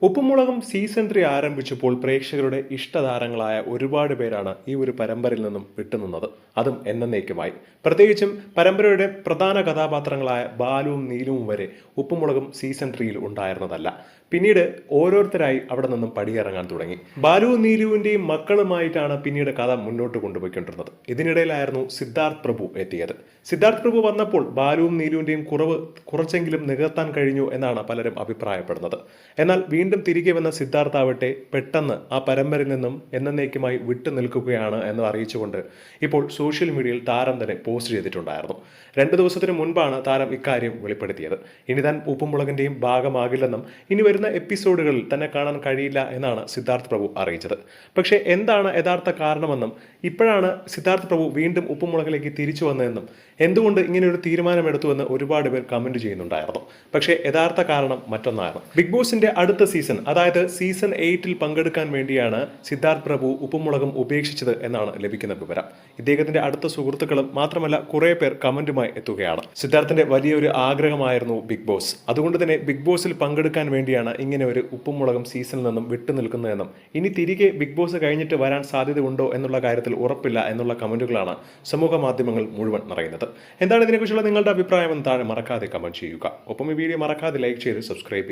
ഉപ്പുമുളകും season 3 ആരംഭിച്ചപ്പോൾ പ്രേക്ഷകരുടെ ഇഷ്ടതാരങ്ങളായ ഒരുപാട് പേരാണ് ഈ ഒരു പരമ്പരയിൽ നിന്നും വിട്ടുനിന്നത്. അതും എന്നേക്കുമായി. പ്രത്യേകിച്ചും പരമ്പരയുടെ പ്രധാന കഥാപാത്രങ്ങളായ ബാലുവും നീലുവും വരെ ഉപ്പുമുളകും സീസൺ 3 ഉണ്ടായിരുന്നതല്ല. പിന്നീട് ഓരോരുത്തരായി അവിടെ നിന്നും പടിയിറങ്ങാൻ തുടങ്ങി. ബാലുവും നീലുവിന്റെയും മക്കളുമായിട്ടാണ് പിന്നീട് കഥ മുന്നോട്ട് കൊണ്ടുപോയിക്കൊണ്ടിരുന്നത്. ഇതിനിടയിലായിരുന്നു സിദ്ധാർത്ഥ് പ്രഭു എത്തിയത്. സിദ്ധാർത്ഥ് പ്രഭു വന്നപ്പോൾ ബാലുവും നീലുവിന്റെയും കുറവ് കുറച്ചെങ്കിലും നികത്താൻ കഴിഞ്ഞു എന്നാണ് പലരും അഭിപ്രായപ്പെടുന്നത്. എന്നാൽ വീണ്ടും തിരികെ വന്ന സിദ്ധാർത്ഥ് ആവട്ടെ പെട്ടെന്ന് ആ പരമ്പരയിൽ നിന്നും എന്നേക്കുമായി വിട്ടു നിൽക്കുകയാണ് എന്ന് അറിയിച്ചുകൊണ്ട് ഇപ്പോൾ സോഷ്യൽ മീഡിയയിൽ താരം തന്നെ പോസ്റ്റ് ചെയ്തിട്ടുണ്ടായിരുന്നു. 2 ദിവസത്തിന് മുൻപാണ് താരം ഇക്കാര്യം വെളിപ്പെടുത്തിയത്. ഇനി താൻ ഉപ്പുമുളകിന്റെയും ഭാഗമാകില്ലെന്നും ഇനി വരുന്ന എപ്പിസോഡുകളിൽ തന്നെ കാണാൻ കഴിയില്ല എന്നാണ് സിദ്ധാർത്ഥ് പ്രഭു അറിയിച്ചത്. പക്ഷേ എന്താണ് യഥാർത്ഥ കാരണമെന്നും ഇപ്പോഴാണ് സിദ്ധാർത്ഥ് പ്രഭു വീണ്ടും ഉപ്പുമുളകിലേക്ക് തിരിച്ചു വന്നതെന്നും എന്തുകൊണ്ട് ഇങ്ങനെ ഒരു തീരുമാനമെടുത്തുവെന്ന് ഒരുപാട് പേർ കമന്റ് ചെയ്യുന്നുണ്ടായിരുന്നു. പക്ഷേ യഥാർത്ഥ കാരണം മറ്റൊന്നായിരുന്നു. ബിഗ് ബോസിന്റെ അടുത്ത സീസൺ, അതായത് സീസൺ 8 പങ്കെടുക്കാൻ വേണ്ടിയാണ് സിദ്ധാർത്ഥ് പ്രഭു ഉപ്പുമുളകും ഉപേക്ഷിച്ചത് എന്നാണ് ലഭിക്കുന്ന വിവരം. ഇദ്ദേഹത്തിന്റെ അടുത്ത സുഹൃത്തുക്കളും മാത്രമല്ല കുറെ പേർ കമന്റുമായി എത്തുകയാണ്. സിദ്ധാർത്ഥിന്റെ വലിയൊരു ആഗ്രഹമായിരുന്നു ബിഗ് ബോസ്. അതുകൊണ്ട് തന്നെ ബിഗ് ബോസിൽ പങ്കെടുക്കാൻ വേണ്ടിയാണ് ഇങ്ങനെ ഒരു ഉപ്പുമുളകും സീസണിൽ നിന്നും വിട്ടുനിൽക്കുന്നതെന്നും ഇനി തിരികെ ബിഗ് ബോസ് കഴിഞ്ഞിട്ട് വരാൻ സാധ്യതയുണ്ടോ എന്നുള്ള കാര്യത്തിൽ ഉറപ്പില്ല എന്നുള്ള കമന്റുകളാണ് സമൂഹ മാധ്യമങ്ങൾ മുഴുവൻ നിറയുന്നത്. എന്താണ് ഇതിനെക്കുറിച്ചുള്ള നിങ്ങളുടെ അഭിപ്രായം എന്ന് താഴെ മറക്കാതെ കമന്റ് ചെയ്യുക. ഒപ്പം ഈ വീഡിയോ മറക്കാതെ ലൈക്ക് ചെയ്ത് സബ്സ്ക്രൈബ്